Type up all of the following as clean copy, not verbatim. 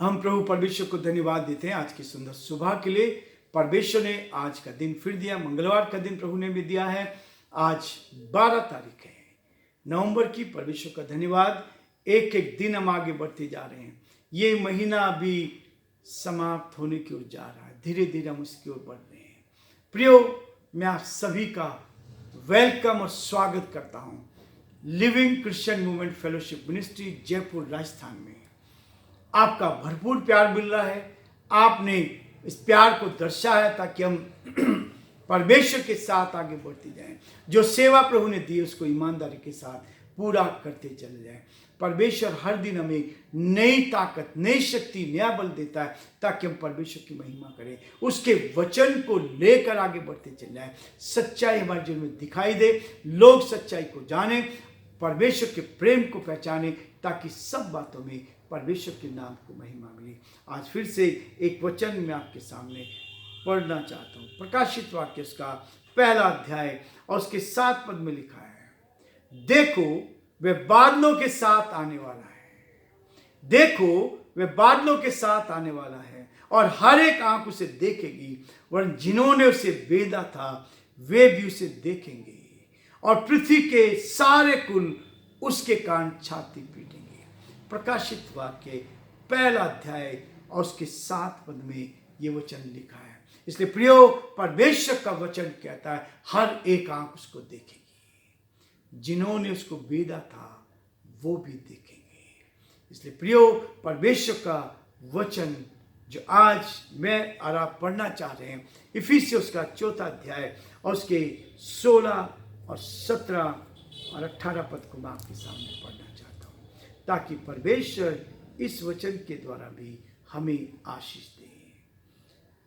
हम प्रभु परमेश्वर को धन्यवाद देते हैं आज की सुंदर सुबह के लिए। परमेश्वर ने आज का दिन फिर दिया, मंगलवार का दिन प्रभु ने भी दिया है। आज 12 तारीख है नवंबर की। परमेश्वर का धन्यवाद। एक एक दिन हम आगे बढ़ते जा रहे हैं। ये महीना अभी समाप्त होने की ओर जा रहा है, धीरे धीरे हम उसकी ओर बढ़ रहे हैं। प्रियो, मैं आप सभी का वेलकम और स्वागत करता हूँ living Christian movement fellowship ministry Jaipur Rajasthan में। आपका भरपूर प्यार मिल रहा है। आपने इस प्यार को दर्शाया ताकि हम परमेश्वर के साथ आगे बढ़ते जाएं। जो सेवा प्रभु ने दी उसको ईमानदारी के साथ पूरा करते चले जाएं। परमेश्वर हर दिन हमें नई ताकत, नई शक्ति, नया बल देता है ताकि हम परमेश्वर की महिमा करें, उसके वचन को लेकर आगे बढ़ते चले जाएं। सच्चाई हमारे जीवन में दिखाई दे, लोग सच्चाई को जाने, परमेश्वर के प्रेम को पहचाने, ताकि सब बातों में परमेश्वर के नाम को महिमा मिले। आज फिर से एक वचन मैं आपके सामने पढ़ना चाहता हूँ। प्रकाशित वाक्य उसका पहला अध्याय और उसके 7 पद में लिखा है, देखो वह बादलों के साथ आने वाला है। देखो वह बादलों के साथ आने वाला है और हर एक आंख उसे देखेगी, वरन जिन्होंने उसे बेधा था वे भी उसे देखेंगे और पृथ्वी के सारे कुल उसके कारण छाती पीटेंगे। प्रकाशित वाक्य पहला अध्याय और उसके 7 पद में ये वचन लिखा है। इसलिए प्रियो, परमेश्वर का वचन कहता है हर एक आंख उसको देखेगी, जिन्होंने उसको बेधा था वो भी देखेंगे। इसलिए प्रियो, परमेश्वर का वचन जो आज मैं और आप पढ़ना चाह रहे हैं, इफिसियों का 4 अध्याय और उसके 16 और 17 और 18 पद को मैं आपके सामने पढ़ना चाहता हूँ, ताकि परमेश्वर इस वचन के द्वारा भी हमें आशीष दे,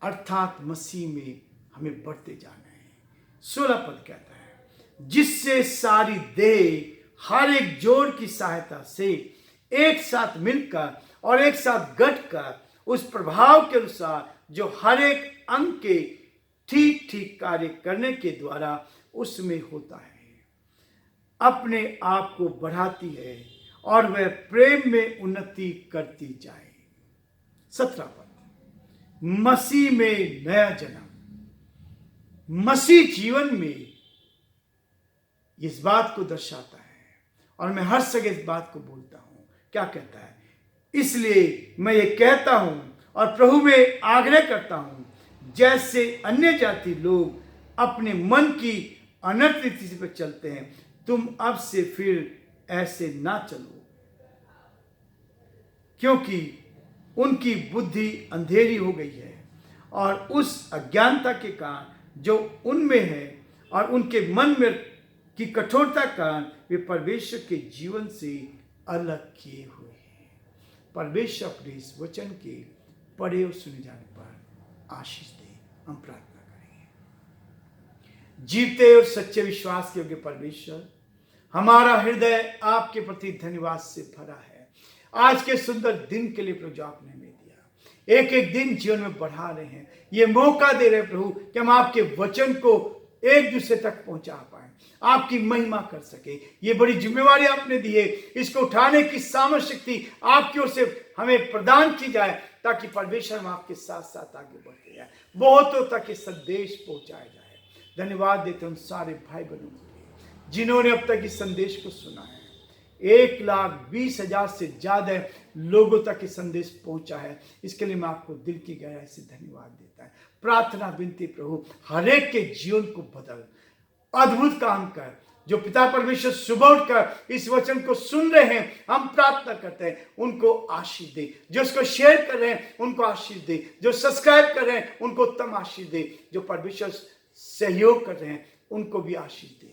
अर्थात मसीह में हमें बढ़ते जाना है। 16 पद कहता है, जिससे सारी देह हर एक जोड़ की सहायता से एक साथ मिलकर और एक साथ गठकर उस प्रभाव के अनुसार जो हर एक अंग के ठीक ठीक कार्य करने के द्वारा उसमें होता है, अपने आप को बढ़ाती है और वह प्रेम में उन्नति करती जाए। 17 पद, मसीह में नया जन्म। मसीह जीवन में इस बात को दर्शाता है और मैं हर जगह इस बात को बोलता हूं। क्या कहता है? इसलिए मैं ये कहता हूं और प्रभु में आग्रह करता हूं, जैसे अन्य जाति लोग अपने मन की अनर्थ रीति पर चलते हैं, तुम अब से फिर ऐसे ना चलो, क्योंकि उनकी बुद्धि अंधेरी हो गई है और उस अज्ञानता के कारण जो उनमें है और उनके मन में की कठोरता के कारण वे परमेश्वर के जीवन से अलग किए हुए हैं। परमेश्वर अपने इस वचन के पढ़े और सुने जाने पर आशीष दे। हम प्रार्थना करेंगे। जीते और सच्चे विश्वास के योग्य परमेश्वर, हमारा हृदय आपके प्रति धन्यवाद से भरा है आज के सुंदर दिन के लिए प्रभु, जो आपने हमें दिया। एक एक दिन जीवन में बढ़ा रहे हैं, ये मौका दे रहे प्रभु कि हम आपके वचन को एक दूसरे तक पहुंचा पाए, आपकी महिमा कर सके। ये बड़ी जिम्मेवारी आपने दी है, इसको उठाने की सामर्थ्य शक्ति आपकी ओर से हमें प्रदान की जाए, ताकि परमेश्वर हम आपके साथ साथ आगे बढ़ते जाए, बहुतों तक ये संदेश पहुंचाया जाए। धन्यवाद देते उन सारे भाई बहनों को जिन्होंने अब तक इस संदेश को सुना है। 1,20,000 से ज्यादा लोगों तक ये संदेश पहुंचा है। इसके लिए मैं आपको दिल की गहराई से धन्यवाद देता है। प्रार्थना विनती प्रभु, हर एक के जीवन को बदल, अद्भुत काम कर। जो पिता परमेश्वर सुबह उठकर इस वचन को सुन रहे हैं, हम प्रार्थना करते हैं उनको आशीष दे। जो इसको शेयर कर रहे हैं उनको आशीष दे। जो सब्सक्राइब कर रहे हैं उनको उत्तम आशीष दे। जो परमेश्वर सहयोग कर रहे हैं उनको भी आशीष दे।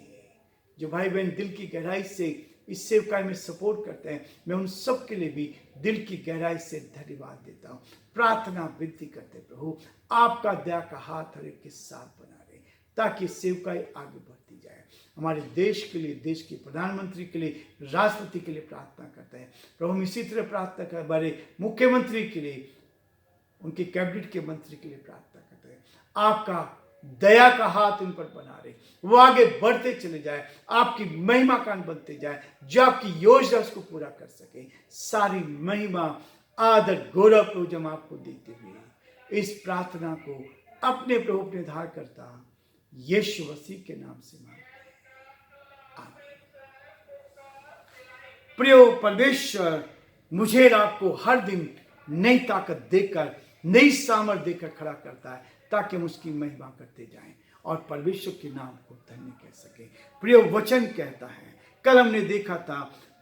जो भाई बहन दिल की गहराई से इस सेवकाई में सपोर्ट करते हैं, मैं उन सब के लिए भी दिल की गहराई से धन्यवाद देता हूँ। प्रार्थना विनती करते प्रभु, आपका दया का हाथ हर एक के साथ बना रहे, ताकि सेवकाई आगे बढ़ती जाए। हमारे देश के लिए, देश के प्रधानमंत्री के लिए, राष्ट्रपति के लिए प्रार्थना करते हैं प्रभु। हम इसी तरह प्रार्थना कर हमारे मुख्यमंत्री के लिए, उनके कैबिनेट के मंत्री के लिए प्रार्थना करते हैं। आपका दया का हाथ उन पर बना रहे, वो आगे बढ़ते चले जाए, आपकी महिमा कान बनते जाए, जो आपकी योजना उसको पूरा कर सके। सारी महिमा आदर गौरव प्रभु जब आपको देते हुए इस प्रार्थना को अपने प्रभु अपने धार करता यीशु मसीह के नाम से मांगते हैं, आमीन। प्रियो परमेश्वर मुझे और आपको हर दिन नई ताकत देकर, नई सामर्थ देकर खड़ा करता है ताकि हम उसकी महिमा करते जाएं और परमेश्वर के नाम को धन्य कह सके। प्रियो वचन कहता है, कल हमने देखा था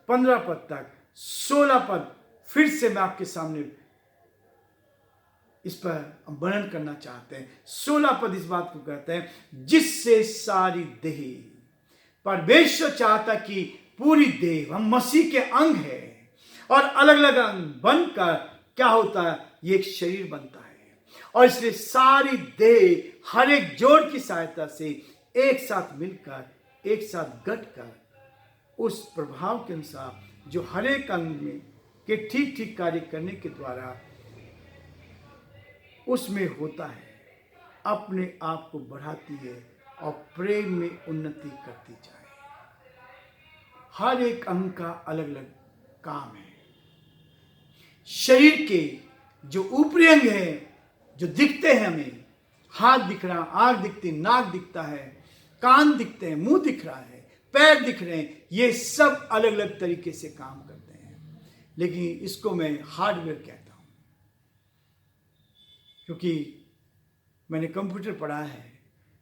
15 पद तक, 16 पद फिर से मैं आपके सामने इस पर वर्णन करना चाहते हैं। 16 पद इस बात को कहते हैं, जिससे सारी देह, परमेश्वर चाहता कि पूरी देह, हम मसीह के अंग है और अलग अलग अंग बनकर क्या होता है, ये एक शरीर बनता है और इसलिए सारी देह हर एक जोड़ की सहायता से एक साथ मिलकर, एक साथ गठकर उस प्रभाव के अनुसार जो हर एक अंग में के ठीक ठीक कार्य करने के द्वारा उसमें होता है, अपने आप को बढ़ाती है और प्रेम में उन्नति करती जाए। हर एक अंग का अलग अलग काम है। शरीर के जो ऊपरी अंग है, जो दिखते हैं हमें, हाथ दिख रहा, आंख दिखती, नाक दिखता है, कान दिखते हैं, मुंह दिख रहा है, पैर दिख रहे हैं, ये सब अलग अलग तरीके से काम करते हैं। लेकिन इसको मैं हार्डवेयर कहता हूं, क्योंकि मैंने कंप्यूटर पढ़ा है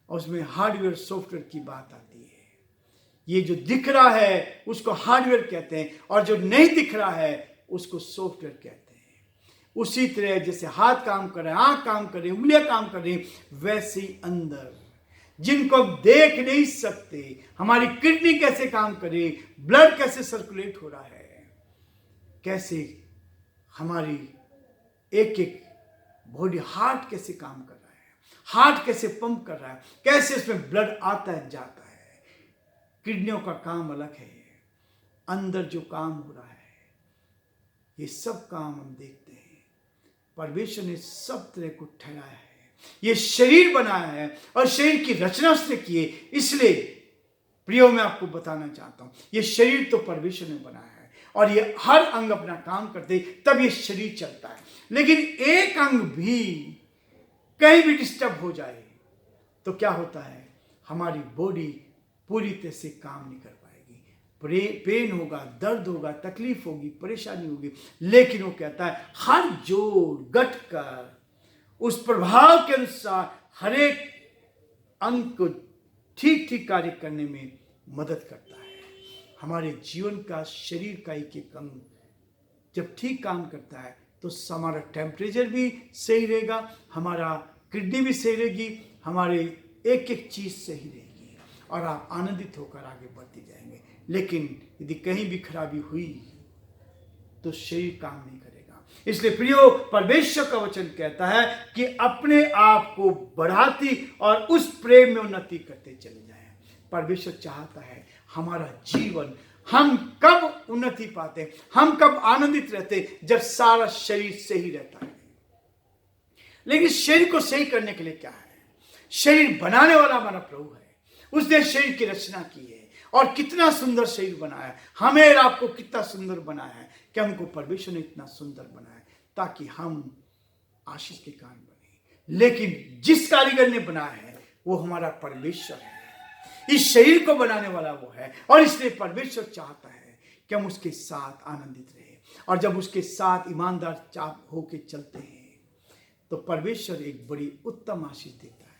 और उसमें हार्डवेयर सॉफ्टवेयर की बात आती है। ये जो दिख रहा है उसको हार्डवेयर कहते हैं और जो नहीं दिख रहा है उसको सॉफ्टवेयर कहते हैं। उसी तरह जैसे हाथ काम कर रहे हैं, आंख काम कर रही, उंगलियां काम कर रही, वैसे ही अंदर जिनको हम देख नहीं सकते, हमारी किडनी कैसे काम कर रही, ब्लड कैसे सर्कुलेट हो रहा है, कैसे हमारी एक एक बॉडी, हार्ट कैसे काम कर रहा है, हार्ट कैसे पंप कर रहा है, कैसे इसमें ब्लड आता है जाता है। किडनियों का काम अलग है, अंदर जो काम हो रहा है, ये सब काम हम देखते हैं। परमेश्वर ने सब तरह को ठहराया है, ये शरीर बनाया है और शरीर की रचना उसने की है। इसलिए प्रियो मैं आपको बताना चाहता हूं, ये शरीर तो परमेश्वर ने बनाया है और ये हर अंग अपना काम करते तब ये शरीर चलता है। लेकिन एक अंग भी कहीं भी डिस्टर्ब हो जाए तो क्या होता है, हमारी बॉडी पूरी तरह से काम नहीं कर पाएगी, पेन होगा, दर्द होगा, तकलीफ होगी, परेशानी होगी। लेकिन वो कहता है हर जोड़ गठ कर उस प्रभाव के अनुसार हर एक अंग को ठीक ठीक कार्य करने में मदद करता है। हमारे जीवन का, शरीर का एक एक अंग जब ठीक काम करता है तो हमारा टेम्परेचर भी सही रहेगा, हमारा किडनी भी सही रहेगी, हमारे एक एक चीज सही रहेगी और आप आनंदित होकर आगे बढ़ते जाएंगे। लेकिन यदि कहीं भी खराबी हुई तो शरीर काम नहीं करेगा। इसलिए प्रियो परमेश्वर का वचन कहता है कि अपने आप को बढ़ाती और उस प्रेम में उन्नति करते चले जाएं। परमेश्वर चाहता है हमारा जीवन, हम कब उन्नति पाते हैं, हम कब आनंदित रहते, जब सारा शरीर सही रहता है। लेकिन शरीर को सही करने के लिए क्या है, शरीर बनाने वाला हमारा प्रभु है, उसने शरीर की रचना की है और कितना सुंदर शरीर बनाया है। हमें और आपको कितना सुंदर बनाया है कि हमको परमेश्वर ने इतना सुंदर बनाया है ताकि हम आशीष के कारण बने। लेकिन जिस कारीगर ने बनाया है वो हमारा परमेश्वर है, इस शरीर को बनाने वाला वो है और इसलिए परमेश्वर चाहता है कि हम उसके साथ आनंदित रहे। और जब उसके साथ ईमानदार होके चलते हैं तो परमेश्वर एक बड़ी उत्तम आशीष देता है,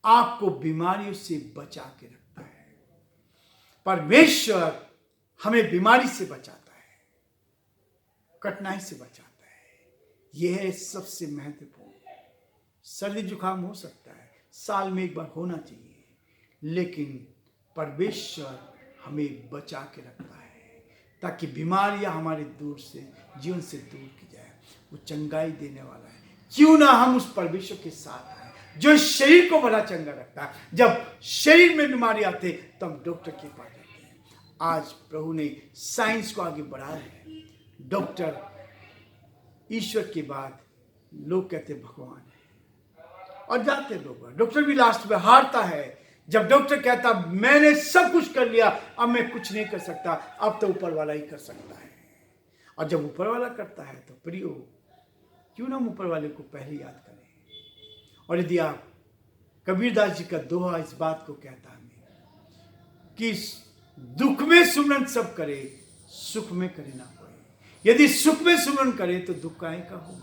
आपको बीमारियों से बचा के रखता है। परमेश्वर हमें बीमारी से बचाता है, कठिनाई से बचाता है। यह है सबसे महत्वपूर्ण। सर्दी जुकाम हो सकता है, साल में एक बार होना चाहिए, लेकिन परमेश्वर हमें बचा के रखता है ताकि बीमारियां हमारे दूर से, जीवन से दूर की जाए। वो चंगाई देने वाला है। क्यों ना हम उस परमेश्वर के साथ आए जो शरीर को बड़ा चंगा रखता है। जब शरीर में बीमारी आते तो हम डॉक्टर के पास जाते हैं। आज प्रभु ने साइंस को आगे बढ़ाया है। डॉक्टर ईश्वर के बाद लोग कहते भगवान है और जाते लोग, डॉक्टर भी लास्ट में हारता है। जब डॉक्टर कहता मैंने सब कुछ कर लिया, अब मैं कुछ नहीं कर सकता, अब तो ऊपर वाला ही कर सकता है। और जब ऊपर वाला करता है तो प्रियो, क्यों ना हम ऊपर वाले को पहले याद करें। और यदि आप, कबीरदास जी का दोहा इस बात को कहता है कि दुख में सुमरन सब करे, सुख में करे ना कोई। यदि सुख में सुमरन करे तो दुख काहे का हो।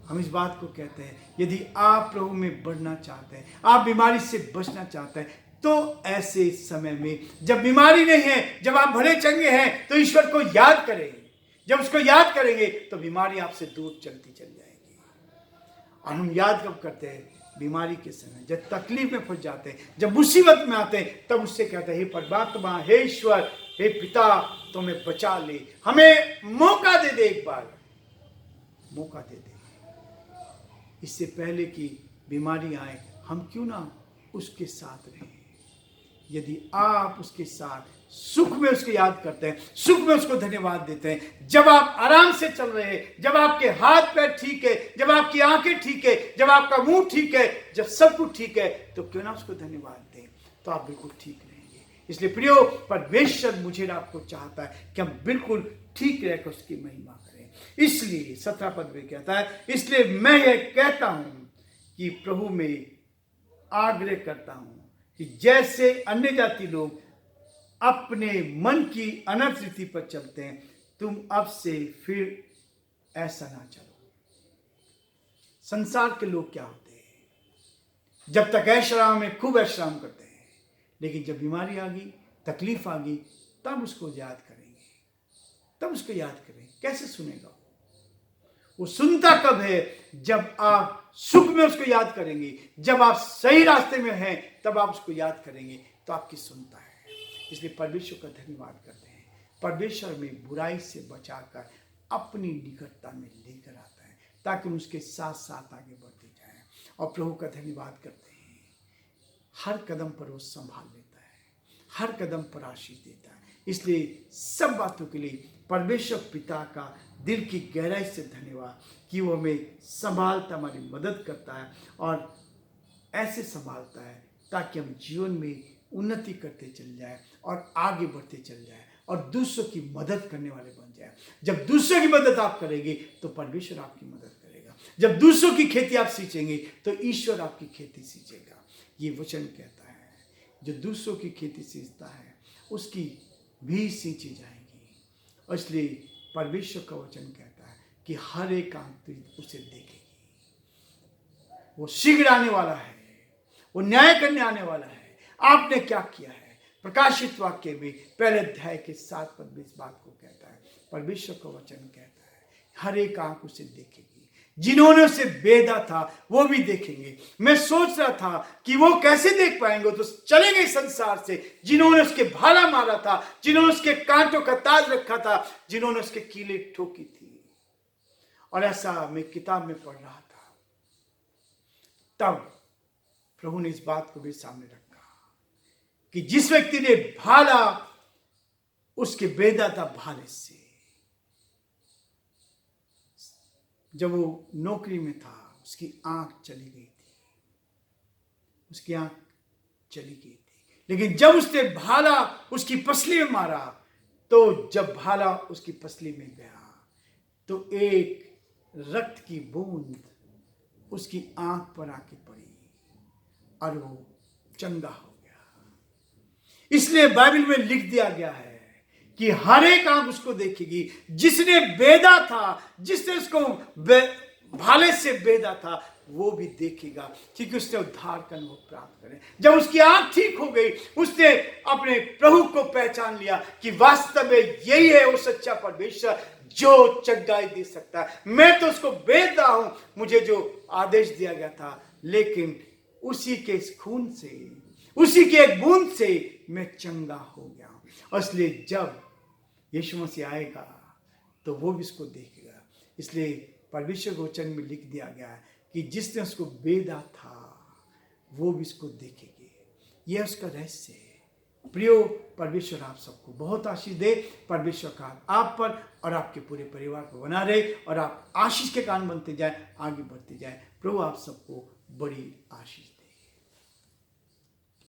हम इस बात को कहते हैं, यदि आप प्रभु में बढ़ना चाहते हैं, आप बीमारी से बचना चाहते हैं, तो ऐसे समय में जब बीमारी नहीं है, जब आप भले चंगे हैं, तो ईश्वर को याद करें। जब उसको याद करेंगे तो बीमारी आपसे दूर चलती चल जाएगी। और हम याद कब करते हैं? बीमारी के समय, जब तकलीफ में फंस जाते हैं, जब मुसीबत में आते हैं, तब उससे कहते हैं, हे परमात्मा, हे ईश्वर, हे पिता, तुम्हें बचा ले, हमें मौका दे दे, एक बार मौका दे दे। इससे पहले कि बीमारी आए, हम क्यों ना उसके साथ रहें। यदि आप उसके साथ सुख में उसको याद करते हैं, सुख में उसको धन्यवाद देते हैं, जब आप आराम से चल रहे हैं, जब आपके हाथ पैर ठीक है, जब आपकी आंखें ठीक है, जब आपका मुंह ठीक है, जब सब कुछ ठीक है, तो क्यों ना उसको धन्यवाद दें, तो आप बिल्कुल ठीक रहेंगे। इसलिए प्रियो, परमेश्वर मुझे आपको चाहता है कि हम बिल्कुल ठीक रहकर उसकी महिमा करें। इसलिए 17 पद में कहता है, इसलिए मैं ये कहता हूं कि प्रभु में आग्रह करता हूं कि जैसे अन्य जाति लोग अपने मन की अनर्थ रीति पर चलते हैं, तुम अब से फिर ऐसा ना चलो। संसार के लोग क्या होते हैं? जब तक ऐशराम में खूब ऐशराम करते हैं, लेकिन जब बीमारी आ गई, तकलीफ आ गई, तब उसको याद करेंगे, तब उसको याद करें। कैसे सुनेगा वो? सुनता कब है? जब आप सुख में उसको याद करेंगे, जब आप सही रास्ते में हैं, तब आप उसको याद करेंगे, तो आपकी सुनता है। इसलिए परमेश्वर का धन्यवाद करते हैं। परमेश्वर में बुराई से बचाकर अपनी निकटता में लेकर आता है, ताकि हम उसके साथ साथ आगे बढ़ते जाएं। और प्रभु का धन्यवाद करते हैं, हर कदम पर वो संभाल लेता है, हर कदम पर आशीष देता है। इसलिए सब बातों के लिए परमेश्वर पिता का दिल की गहराई से धन्यवाद कि वो हमें संभालता, हमारी मदद करता है, और ऐसे संभालता है ताकि हम जीवन में उन्नति करते चल जाए और आगे बढ़ते चल जाए और दूसरों की मदद करने वाले बन जाए। जब दूसरों की मदद आप करेंगे तो परमेश्वर आपकी मदद करेगा। जब दूसरों की खेती आप सींचेंगे तो ईश्वर आपकी खेती सींचेगा। ये वचन कहता है, जो दूसरों की खेती सींचता है उसकी भी सींची जाएगी। और इसलिए परमेश्वर का वचन कहता है कि हर एक आंख उसे देखेगी। वो शीघ्र आने वाला है, वो न्याय करने आने वाला है। आपने क्या किया है? प्रकाशित वाक्य में पहले अध्याय के 7 पद में इस बात को कहता है। परमेश्वर का वचन कहता है, हर एक आंख उसे देखेगी। जिन्होंने उसे बेधा था वो भी देखेंगे। मैं सोच रहा था कि वो कैसे देख पाएंगे, तो चले गए संसार से। जिन्होंने उसके भाला मारा था, जिन्होंने उसके कांटों का ताज रखा था, जिन्होंने उसके कीले ठोकी थी। और ऐसा मैं किताब में पढ़ रहा था, तब प्रभु ने इस बात को भी सामने रखा कि जिस व्यक्ति ने भाला उसके बेधा था, भाले से, जब वो नौकरी में था, उसकी आंख चली गई थी, उसकी आंख चली गई थी। लेकिन जब उसने भाला उसकी पसली में मारा, तो जब भाला उसकी पसली में गया तो एक रक्त की बूंद उसकी आंख पर आके पड़ी और वो चंगा हो गया। इसलिए बाइबल में लिख दिया गया है कि हर एक आंख उसको देखेगी। जिसने बेधा था, जिसने उसको भाले से बेधा था, वो भी देखेगा, क्योंकि उसने उद्धार का अनुभव प्राप्त करे। जब उसकी आंख ठीक हो गई, उसने अपने प्रभु को पहचान लिया कि वास्तव में यही है वो सच्चा परमेश्वर जो चंगाई दे सकता है। मैं तो उसको बेच रहा हूं, मुझे जो आदेश दिया गया था, लेकिन उसी के इस खून से, उसी के एक बूंद से मैं चंगा हो गया हूं। और इसलिए जब यीशु मसीह आएगा तो वो भी इसको देखेगा। इसलिए परमेश्वर के वचन में लिख दिया गया है कि जिसने उसको बेधा था वो भी इसको देखेगी। यह उसका रहस्य है। प्रियो, परमेश्वर आप सबको बहुत आशीष दे। परमेश्वर का आप पर और आपके पूरे परिवार को बना रहे और आप आशीष के कारण बनते जाए, आगे बढ़ते जाए। प्रभु आप सबको बड़ी आशीष